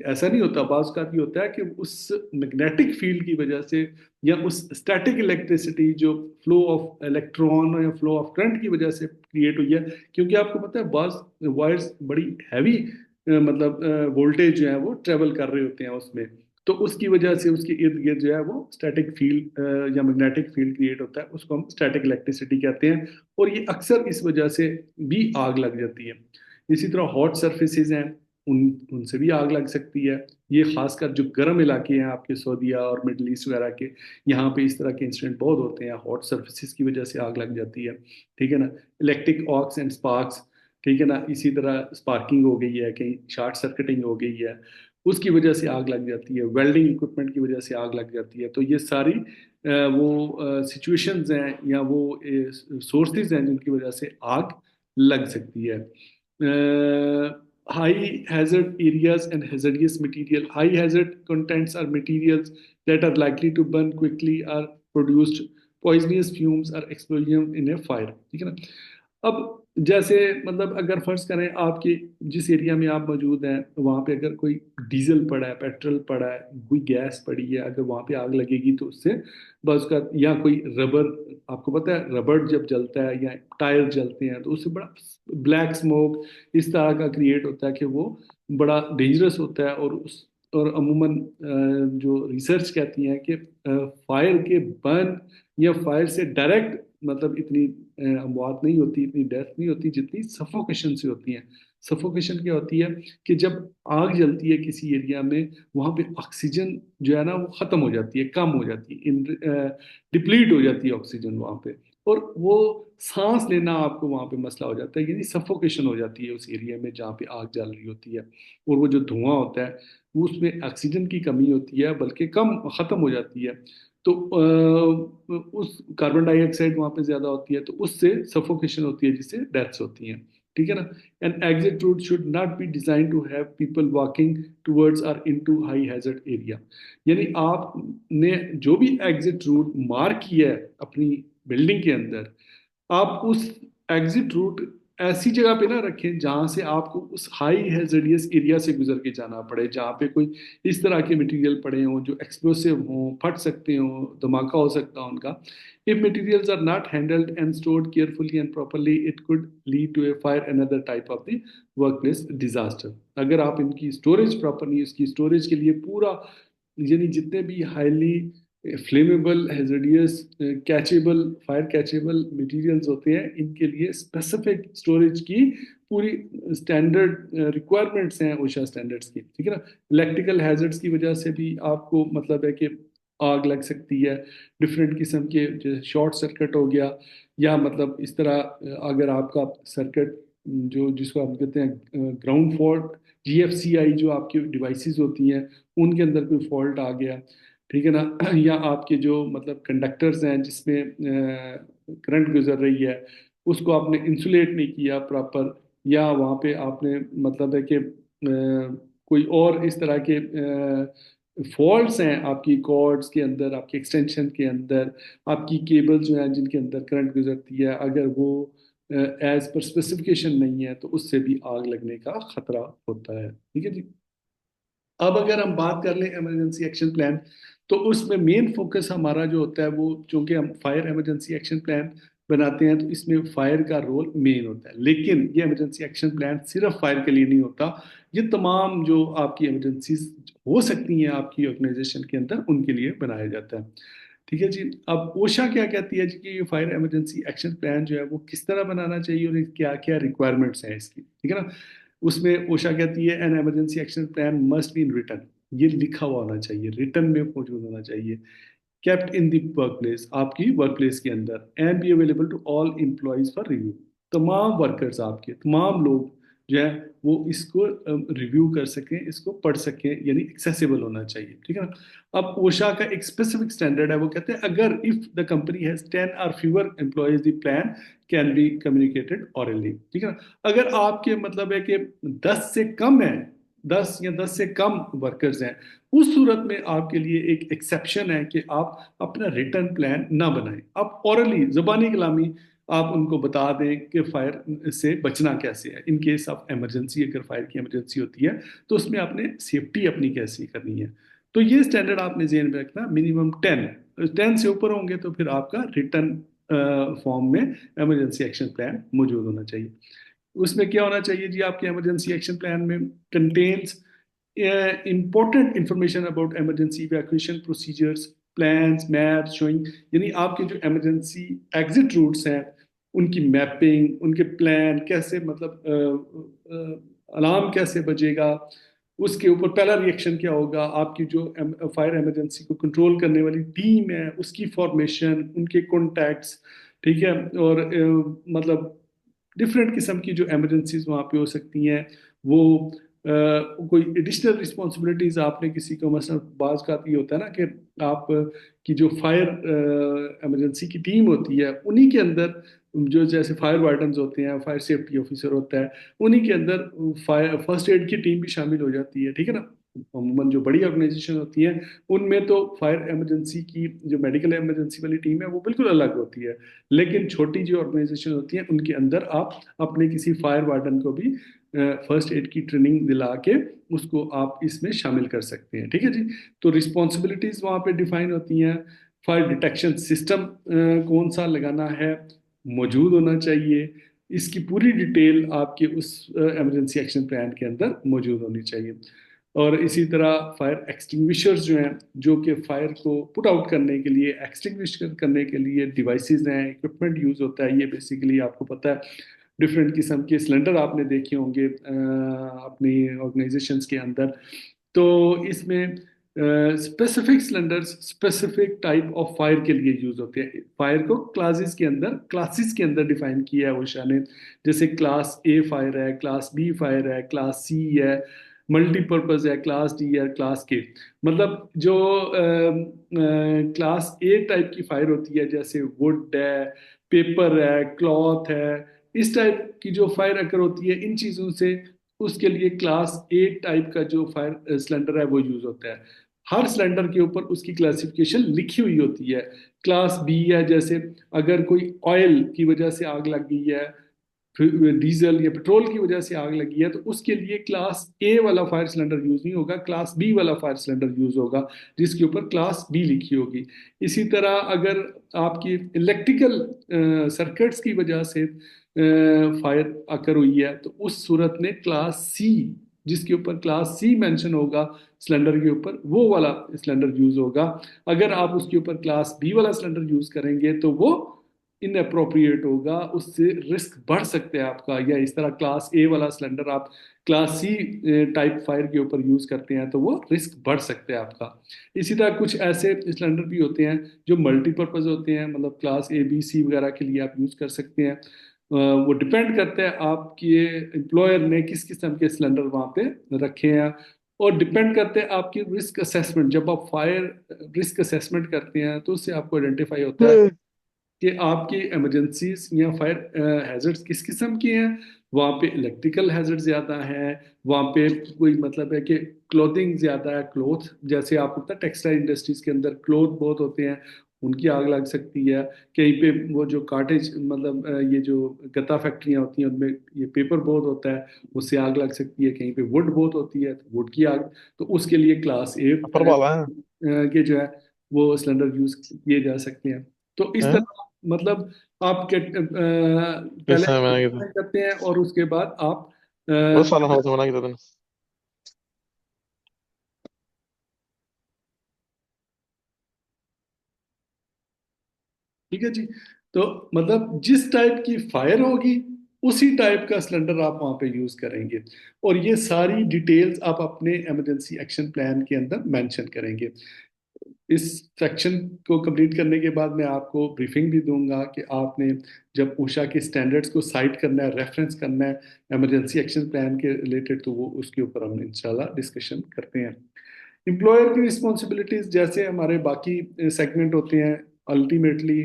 ऐसा नहीं होता, बाज़ का भी होता है कि उस मैग्नेटिक फील्ड की वजह से या उस स्टैटिक इलेक्ट्रिसिटी जो फ्लो ऑफ इलेक्ट्रॉन या फ्लो ऑफ करंट की वजह से क्रिएट हुई है। क्योंकि आपको पता है बाज़ वायर्स बड़ी हैवी मतलब वोल्टेज जो है वो ट्रेवल कर रहे होते हैं उसमें, तो उसकी वजह से उसके इर्द गिर्द जो है वो स्टैटिक फील्ड या मैग्नेटिक फील्ड क्रिएट होता है, उसको हम स्टैटिक इलेक्ट्रिसिटी कहते हैं। और ये अक्सर इस वजह से भी आग लग जाती है। इसी तरह हॉट सर्फेसिज हैं, उन उनसे भी आग लग सकती है। ये खासकर जो गर्म इलाके हैं आपके सऊदीया और मिडल ईस्ट वगैरह के, यहाँ पे इस तरह के इंसिडेंट बहुत होते हैं, हॉट सर्फेसिस की वजह से आग लग जाती है, ठीक है ना। इलेक्ट्रिक ऑक्स एंड स्पार्क्स, ठीक है ना, इसी तरह स्पार्किंग हो गई है, कहीं शॉर्ट सर्किटिंग हो गई है, उसकी वजह से आग लग जाती है, वेल्डिंग इक्विपमेंट की वजह से आग लग जाती है। तो ये सारी वो सिचुएशंस हैं या वो सोर्सेज हैं जिनकी वजह से आग लग सकती है। High hazard areas and hazardous material. High hazard contents are materials that are likely to burn quickly, are produced poisonous fumes or explosion in a fire, ठीक है ना। अब जैसे मतलब अगर फर्ज करें आपके जिस एरिया में आप मौजूद हैं वहाँ पे अगर कोई डीजल पड़ा है, पेट्रोल पड़ा है, कोई गैस पड़ी है, अगर वहाँ पे आग लगेगी तो उससे बस का, या कोई रबर, आपको पता है रबर जब जलता है या टायर जलते हैं तो उससे बड़ा ब्लैक स्मोक इस तरह का क्रिएट होता है कि वो बड़ा डेंजरस होता है। और अमूमन जो रिसर्च कहती है कि फायर के बर्न या फायर से डायरेक्ट मतलब इतनी अमवात नहीं होती, इतनी डेथ नहीं होती जितनी सफोकेशन से होती है। सफोकेशन क्या होती है कि जब आग जलती है किसी एरिया में, वहां पे ऑक्सीजन जो है ना वो खत्म हो जाती है, कम हो जाती है, डिप्लीट हो जाती है ऑक्सीजन वहां पे, और वो सांस लेना आपको वहां पे मसला हो जाता है, यानी सफोकेशन हो जाती है उस एरिया में जहाँ पे आग जल रही होती है। और वो जो धुआं होता है वो उसमें ऑक्सीजन की कमी होती है, बल्कि कम खत्म हो जाती है। तो उस कार्बन डाइऑक्साइड वहां पे ज्यादा होती है तो उससे सफोकेशन होती है जिससे डेथ्स होती हैं। ठीक है ना। An exit route should not be design to have people walking towards or into high hazard area. यानी आपने जो भी एग्जिट रूट मार्क किया है अपनी बिल्डिंग के अंदर, आप उस एग्जिट रूट ऐसी जगह पे ना रखें जहां से आपको उस हाई हैजर्डियस एरिया से गुजर के जाना पड़े, जहाँ पे कोई इस तरह के मटेरियल पड़े हों जो एक्सप्लोसिव हों, फट सकते हों, धमाका हो सकता है उनका। If materials are not handled and stored carefully and properly it could lead to a fire another type of the workplace disaster. अगर आप इनकी स्टोरेज प्रॉपर नहीं, इसकी स्टोरेज के लिए पूरा, यानी जितने भी highly flammable hazardous catchable fire catchable materials होते हैं, इनके लिए स्पेसिफिक स्टोरेज की पूरी स्टैंडर्ड रिक्वायरमेंट्स हैं ओशा स्टैंडर्ड्स की। ठीक है ना। इलेक्ट्रिकल हैजर्ड्स की वजह से भी आपको मतलब है कि आग लग सकती है, डिफरेंट किस्म के, जैसे शॉर्ट सर्किट हो गया, या मतलब इस तरह अगर आपका सर्किट जो जिसको आप कहते हैं ग्राउंड फॉल्ट, जीएफसीआई जो आपकी डिवाइसेस होती हैं उनके अंदर कोई फॉल्ट आ गया, ठीक है ना, या आपके जो मतलब कंडक्टर्स हैं जिसमें करंट गुजर रही है उसको आपने इंसुलेट नहीं किया प्रॉपर, या वहाँ पे आपने मतलब है कि कोई और इस तरह के फॉल्ट्स हैं आपकी कॉर्ड्स के अंदर, आपके एक्सटेंशन के अंदर, आपकी केबल जो है जिनके अंदर करंट गुजरती है, अगर वो एज पर स्पेसिफिकेशन नहीं है तो उससे भी आग लगने का खतरा होता है। ठीक है जी। अब अगर हम बात कर लें इमरजेंसी एक्शन प्लान, तो उसमें मेन फोकस हमारा जो होता है वो, चूंकि हम फायर इमरजेंसी एक्शन प्लान बनाते हैं तो इसमें फायर का रोल मेन होता है। लेकिन ये इमरजेंसी एक्शन प्लान सिर्फ फायर के लिए नहीं होता, ये तमाम जो आपकी इमरजेंसीज हो सकती हैं आपकी ऑर्गेनाइजेशन के अंदर उनके लिए बनाया जाता है। ठीक है जी। अब ओशा क्या कहती है जी कि ये फायर इमरजेंसी एक्शन प्लान जो है वो किस तरह बनाना चाहिए और क्या क्या रिक्वायरमेंट्स हैं इसकी। ठीक है ना। उसमें ओशा कहती है an emergency action plan must be in written, ये लिखा हुआ होना चाहिए, रिटन में मौजूद होना चाहिए, kept in the work place, आपकी वर्क प्लेस के अंदर, and be available to all employees for review. तमाम वर्कर्स आपके तमाम लोग जो है वो इसको रिव्यू कर सकें, इसको पढ़ सकें, यानी एक्सेसिबल होना चाहिए। ठीक है ना। अब ओशा का एक स्पेसिफिक स्टैंडर्ड है, वो कहते हैं अगर इफ द कंपनी हैज 10 और fewer employees the plan can be communicated hourly. ठीक है ना। अगर आपके मतलब है कि 10 से कम है, 10 या 10 से कम वर्कर्स हैं, उस सूरत में आपके लिए एक एक्सेप्शन है कि आप अपना रिटर्न प्लान ना बनाएं, आप ओरली जुबानी कलामी आप उनको बता दें कि फायर से बचना कैसे है इन केस ऑफ इमरजेंसी, अगर फायर की इमरजेंसी होती है तो उसमें आपने सेफ्टी अपनी कैसी करनी है। तो ये स्टैंडर्ड आपने जेन में रखना, मिनिमम 10 से ऊपर होंगे तो फिर आपका रिटर्न फॉर्म में इमरजेंसी एक्शन प्लान मौजूद होना चाहिए। उसमें क्या होना चाहिए जी आपके इमरजेंसी एक्शन प्लान में, contains important information about emergency evacuation procedures, plans, maps showing, यानी आपके जो इमरजेंसी एग्जिट रूट्स हैं उनकी मैपिंग, उनके प्लान कैसे, मतलब अलार्म कैसे बजेगा, उसके ऊपर पहला रिएक्शन क्या होगा, आपकी जो फायर इमरजेंसी को कंट्रोल करने वाली टीम है उसकी फॉर्मेशन, उनके कॉन्टैक्ट्स। ठीक है। और मतलब डिफरेंट किस्म की जो इमरजेंसीज वहाँ पे हो सकती हैं, वो कोई एडिशनल रिस्पॉन्सिबिलिटीज आपने किसी को, मसलन बाज का ये होता है ना कि आप की जो फायर इमरजेंसी की टीम होती है उन्हीं के अंदर जो जैसे फायर वार्डन्स होते हैं, फायर सेफ्टी ऑफिसर होता है, उन्हीं के अंदर फायर फर्स्ट एड की टीम भी शामिल हो जाती है। ठीक है ना। अमूमन जो बड़ी ऑर्गेनाइजेशन होती हैं उनमें तो फायर इमरजेंसी की जो मेडिकल इमरजेंसी वाली टीम है वो बिल्कुल अलग होती है, लेकिन छोटी जो ऑर्गेनाइजेशन होती है उनके अंदर आप अपने किसी फायर वार्डन को भी फर्स्ट एड की ट्रेनिंग दिला के उसको आप इसमें शामिल कर सकते हैं। ठीक है जी। तो रिस्पॉन्सिबिलिटीज वहाँ पे डिफाइन होती हैं। फायर डिटेक्शन सिस्टम कौन सा लगाना है, मौजूद होना चाहिए, इसकी पूरी डिटेल आपके उस इमरजेंसी एक्शन प्लान के अंदर मौजूद होनी चाहिए। और इसी तरह फायर एक्सटिंग्विशर्स जो हैं, जो कि फायर को पुट आउट करने के लिए, एक्सटिंग्विश करने के लिए डिवाइसेस हैं, इक्विपमेंट यूज होता है। ये बेसिकली आपको पता है डिफरेंट किस्म के सिलेंडर आपने देखे होंगे अपनी ऑर्गेनाइजेशंस के अंदर। तो इसमें specific cylinders specific type of fire के लिए यूज होते हैं। फायर को क्लासेस के अंदर डिफाइन किया है उषा ने। जैसे क्लास ए फायर है, क्लास बी फायर है, क्लास सी है, मल्टीपर्पज है, क्लास डी है, क्लास के। मतलब जो क्लास ए टाइप की फायर होती है, जैसे वुड है, पेपर है, क्लॉथ है, इस टाइप की जो फायर अगर होती है इन चीजों से, उसके लिए क्लास ए टाइप का जो फायर सिलेंडर है वो यूज होता है। हर सिलेंडर के ऊपर उसकी क्लासिफिकेशन लिखी हुई होती है। क्लास बी है, जैसे अगर कोई ऑयल की वजह से आग लग गई है, फिर डीजल या पेट्रोल की वजह से आग लगी है, तो उसके लिए क्लास ए वाला फायर सिलेंडर यूज नहीं होगा, क्लास बी वाला फायर सिलेंडर यूज होगा जिसके ऊपर क्लास बी लिखी होगी। इसी तरह अगर आपकी इलेक्ट्रिकल सर्किट्स की वजह से फायर अकर हुई है, तो उस सूरत में क्लास सी, जिसके ऊपर क्लास सी मेंशन होगा सिलेंडर के ऊपर, वो वाला सिलेंडर यूज होगा। अगर आप उसके ऊपर क्लास बी वाला सिलेंडर यूज करेंगे तो वो इनअप्रोप्रिएट होगा, उससे रिस्क बढ़ सकते हैं आपका। या इस तरह क्लास ए वाला सिलेंडर आप क्लास सी टाइप फायर के ऊपर यूज करते हैं तो वो रिस्क बढ़ सकते हैं आपका। इसी तरह कुछ ऐसे सिलेंडर भी होते हैं जो मल्टीपर्पज होते हैं, मतलब क्लास ए बी सी वगैरह के लिए आप यूज कर सकते हैं। वो डिपेंड करता है आपके एम्प्लॉयर ने किस किस्म के सिलेंडर वहाँ पे रखे हैं, और डिपेंड करते हैं आपकी रिस्क असेसमेंट। जब आप फायर रिस्क असेसमेंट करते हैं तो उससे आपको आइडेंटिफाई होता है कि आपकी इमरजेंसीज या फायर हैजर्ड्स किस किस्म की हैं। वहाँ पे इलेक्ट्रिकल हैजर्ड ज़्यादा है, वहाँ पे कोई मतलब है कि क्लोथिंग ज़्यादा है, क्लोथ जैसे आपको पता है टेक्सटाइल इंडस्ट्रीज के अंदर क्लोथ बहुत होते हैं, उनकी आग लग सकती है। कहीं पे वो जो कार्टेज मतलब ये जो गत्ता फैक्ट्रियाँ होती हैं उनमें ये पेपर बहुत होता है, उससे आग लग सकती है। कहीं पे वुड बहुत होती है तो वुड की आग, तो उसके लिए क्लास ए ऊपर वाला है के जो है वो सिलेंडर यूज किए जा सकते हैं। तो इस हैं? तरह मतलब आप पहले किसने मना किया था? करते हैं और उसके बाद आप उस साल हाँ तो मना किया था तूने। ठीक है जी। तो मतलब जिस टाइप की फायर होगी उसी टाइप का सिलेंडर आप वहां पे यूज करेंगे, और ये सारी डिटेल्स आप अपने इमरजेंसी एक्शन प्लान के अंदर मेंशन करेंगे। इस सेक्शन को कंप्लीट करने के बाद मैं आपको ब्रीफिंग भी दूंगा कि आपने जब ऊषा के स्टैंडर्ड्स को साइट करना है, रेफरेंस करना है इमरजेंसी एक्शन प्लान के रिलेटेड, तो वो उसके ऊपर हम इंशाल्लाह डिस्कशन करते हैं। एम्प्लॉयर की रिस्पॉन्सिबिलिटीज जैसे हमारे बाकी सेगमेंट होते हैं, अल्टीमेटली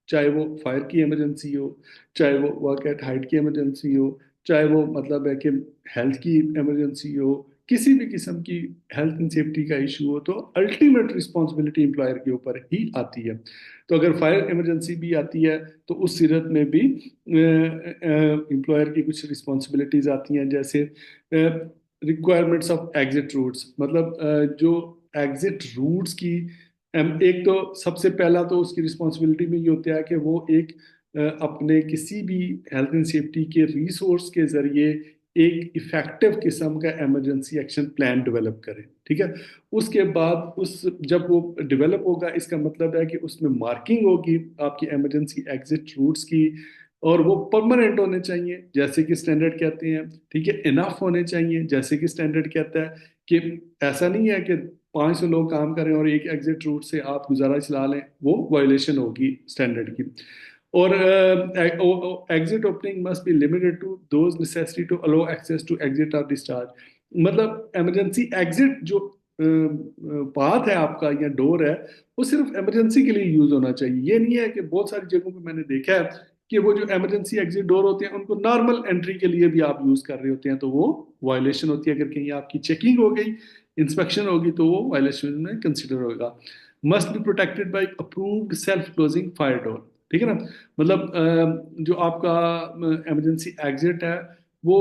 चाहे वो फायर की इमरजेंसी हो, चाहे वो वर्क एट हाइट की इमरजेंसी हो, चाहे वो मतलब है कि हेल्थ की इमरजेंसी हो, किसी भी किस्म की हेल्थ एंड सेफ्टी का इशू हो, तो अल्टीमेट रिस्पॉन्सिबिलिटी एम्प्लॉयर के ऊपर ही आती है। तो अगर फायर इमरजेंसी भी आती है तो उस सूरत में भी एम्प्लॉयर की कुछ रिस्पॉन्सिबिलिटीज आती हैं, जैसे रिक्वायरमेंट्स ऑफ एग्जिट रूट्स, मतलब जो एग्जिट रूट्स की एक तो सबसे पहला तो उसकी रिस्पॉन्सिबिलिटी में ये होता है कि वो एक अपने किसी भी हेल्थ एंड सेफ्टी के रिसोर्स के जरिए एक इफेक्टिव किस्म का इमरजेंसी एक्शन प्लान डेवलप करें। ठीक है। उसके बाद उस जब वो डेवलप होगा, इसका मतलब है कि उसमें मार्किंग होगी आपकी इमरजेंसी एग्जिट रूट्स की, और वो परमानेंट होने चाहिए जैसे कि स्टैंडर्ड कहते हैं। ठीक है। इनफ होने चाहिए जैसे कि स्टैंडर्ड कहता है, कि ऐसा नहीं है कि 500 लोग काम कर रहे हैं और एक एग्जिट रूट से आप गुजारा चला लें, वो वायलेशन होगी स्टैंडर्ड की। और exit opening must be limited to those necessary to allow access to exit or discharge. मतलब इमरजेंसी एग्जिट जो पाथ है आपका या डोर है, वो सिर्फ इमरजेंसी के लिए यूज होना चाहिए। ये नहीं है कि बहुत सारी जगहों पे मैंने देखा है कि वो जो इमरजेंसी एग्जिट डोर होते हैं उनको नॉर्मल एंट्री के लिए भी आप यूज कर रहे होते हैं, तो वो वायलेशन होती है। अगर कहीं आपकी चेकिंग हो गई, इंस्पेक्शन होगी, तो वो वायलेशन में कंसिडर होगा। Must be protected by approved self closing fire door, ठीक है ना। मतलब जो आपका इमरजेंसी एग्जिट है वो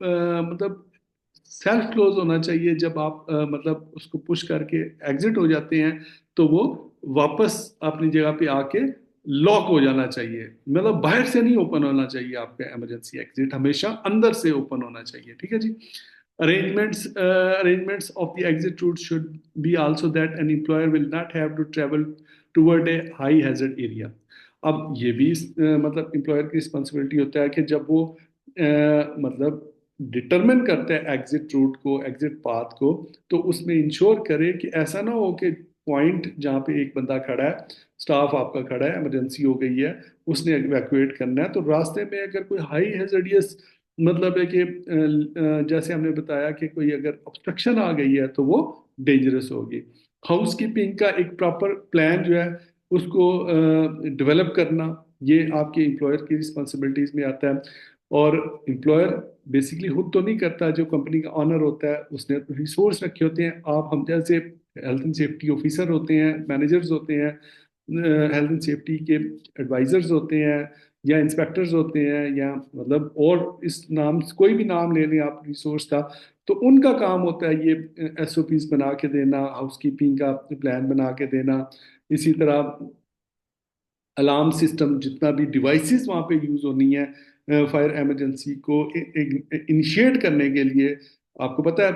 मतलब सेल्फ क्लोज होना चाहिए। जब आप मतलब उसको पुश करके एग्जिट हो जाते हैं तो वो वापस अपनी जगह पे आके लॉक हो जाना चाहिए। मतलब बाहर से नहीं ओपन होना चाहिए आपका इमरजेंसी एग्जिट, हमेशा अंदर से ओपन होना चाहिए, ठीक है जी। Arrangements of the exit route should be also that an employer will not have to travel toward a high hazard area. अब ये भी मतलब एम्प्लॉयर की रिस्पॉन्सिबिलिटी होता है कि जब वो मतलब डिटरमिन करता है एग्जिट रूट को, एग्जिट पाथ को, तो उसमें इंश्योर करे कि ऐसा ना हो कि पॉइंट जहाँ पे एक बंदा खड़ा है, स्टाफ आपका खड़ा है, इमरजेंसी हो गई है, उसने इवैक्यूएट करना है, तो रास्ते में अगर कोई हाई हैजर्डियस मतलब है कि जैसे हमने बताया कि कोई अगर ऑब्स्ट्रक्शन आ गई है तो वो डेंजरस होगी। हाउसकीपिंग का एक प्रॉपर प्लान जो है उसको डेवलप करना, ये आपके एम्प्लॉयर की रिस्पॉन्सिबिलिटीज में आता है। और एम्प्लॉयर बेसिकली खुद तो नहीं करता, जो कंपनी का ऑनर होता है उसने रिसोर्स रखे होते हैं। आप हम जैसे हेल्थ एंड सेफ्टी ऑफिसर होते हैं, मैनेजर्स होते हैं, हेल्थ एंड सेफ्टी के एडवाइजर्स होते हैं, या इंस्पेक्टर्स होते हैं, या मतलब और इस नाम कोई भी नाम ले लें आप रिसोर्स का, तो उनका काम होता है ये एसओपीज बना के देना, हाउसकीपिंग का प्लान बना के देना। इसी तरह अलार्म सिस्टम, जितना भी डिवाइसेस वहाँ पे यूज होनी है फायर इमरजेंसी को इनिशिएट करने के लिए, आपको पता है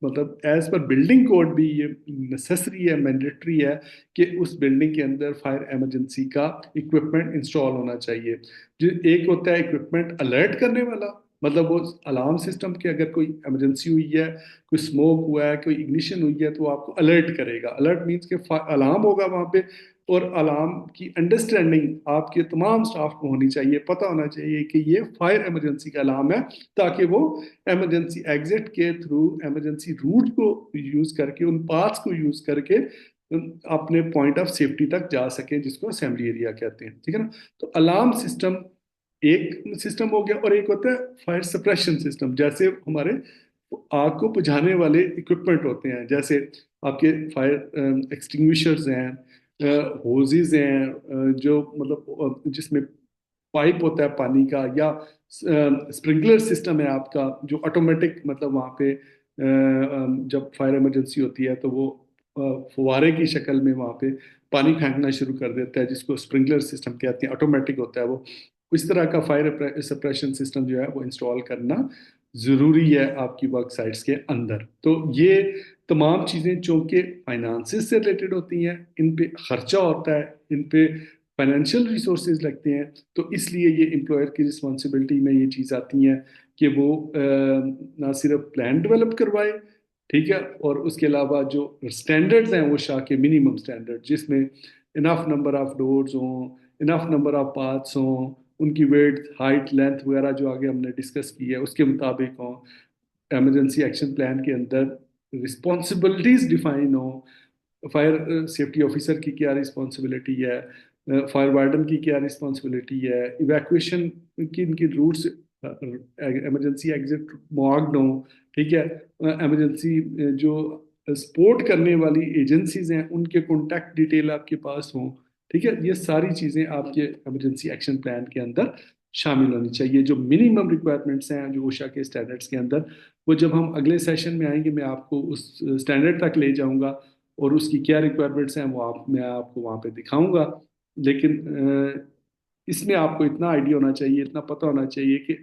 मतलब एज पर बिल्डिंग कोड भी ये नेसेसरी है, मैंडेटरी है कि उस बिल्डिंग के अंदर फायर इमरजेंसी का इक्विपमेंट इंस्टॉल होना चाहिए। जो एक होता है इक्विपमेंट अलर्ट करने वाला, मतलब वो अलार्म सिस्टम के अगर कोई इमरजेंसी हुई है, कोई स्मोक हुआ है, कोई इग्निशन हुई है, तो वो आपको अलर्ट करेगा। अलर्ट मीन्स के अलार्म होगा वहाँ पे, और अलार्म की अंडरस्टैंडिंग आपके तमाम स्टाफ को होनी चाहिए, पता होना चाहिए कि ये फायर इमरजेंसी का अलार्म है, ताकि वो इमरजेंसी एग्जिट के थ्रू इमरजेंसी रूट को यूज करके, उन पाथ्स को यूज करके अपने पॉइंट ऑफ सेफ्टी तक जा सके, जिसको असेंबली एरिया कहते हैं, ठीक है ना। तो अलार्म सिस्टम एक सिस्टम हो गया, और एक होता है फायर सप्रेशन सिस्टम। जैसे हमारे आग को बुझाने वाले इक्विपमेंट होते हैं, जैसे आपके फायर एक्सटिंग्विशर्स हैं, होजेस हैं, जो मतलब जिसमें पाइप होता है पानी का, या स्प्रिंकलर सिस्टम है आपका जो ऑटोमेटिक, मतलब वहाँ पे जब फायर इमरजेंसी होती है तो वो फुवारे की शक्ल में वहाँ पे पानी फेंकना शुरू कर देता है, जिसको स्प्रिंकलर सिस्टम कहते हैं, ऑटोमेटिक होता है वो। इस तरह का फायर सप्रेशन सिस्टम जो है वो इंस्टॉल करना जरूरी है आपकी वर्क साइट्स के अंदर। तो ये तमाम चीजें चूंकि फाइनेंसिस से रिलेटेड होती हैं, इन पे खर्चा होता है, इन पे फाइनेंशियल रिसोर्सेज लगते हैं, तो इसलिए ये एम्प्लॉयर की रिस्पॉन्सिबिलिटी में ये चीज़ आती हैं कि वो ना सिर्फ प्लान डेवलप करवाए, ठीक है, और उसके अलावा जो स्टैंडर्ड्स हैं वो शाह के मिनिमम स्टैंडर्ड, जिसमें इनफ नंबर ऑफ डोर्स हों, इनफ नंबर ऑफ पाथ्स हों, उनकी वेट, हाइट, लेंथ वगैरह जो आगे हमने डिस्कस की है उसके मुताबिक हों, इमरजेंसी एक्शन प्लान के अंदर रिस्पॉन्सिबिलिटीज डिफाइन हो, फायर सेफ्टी ऑफिसर की क्या रिस्पॉन्सिबिलिटी है, फायर वार्डन की क्या रिस्पॉन्सिबिलिटी है, इवैक्यूएशन की इनकी रूट्स, इमरजेंसी एग्जिट मार्क्ड हो, ठीक है, इमरजेंसी जो सपोर्ट करने वाली एजेंसीज हैं उनके कॉन्टैक्ट डिटेल आपके पास हो, ठीक है। ये सारी चीज़ें आपके इमरजेंसी एक्शन प्लान के अंदर शामिल होनी चाहिए, जो मिनिमम रिक्वायरमेंट्स हैं जो ओशा के स्टैंडर्ड्स के अंदर। वो जब हम अगले सेशन में आएंगे मैं आपको उस स्टैंडर्ड तक ले जाऊंगा, और उसकी क्या रिक्वायरमेंट्स हैं वो मैं आपको वहाँ पे दिखाऊंगा। लेकिन इसमें आपको इतना आइडिया होना चाहिए, इतना पता होना चाहिए कि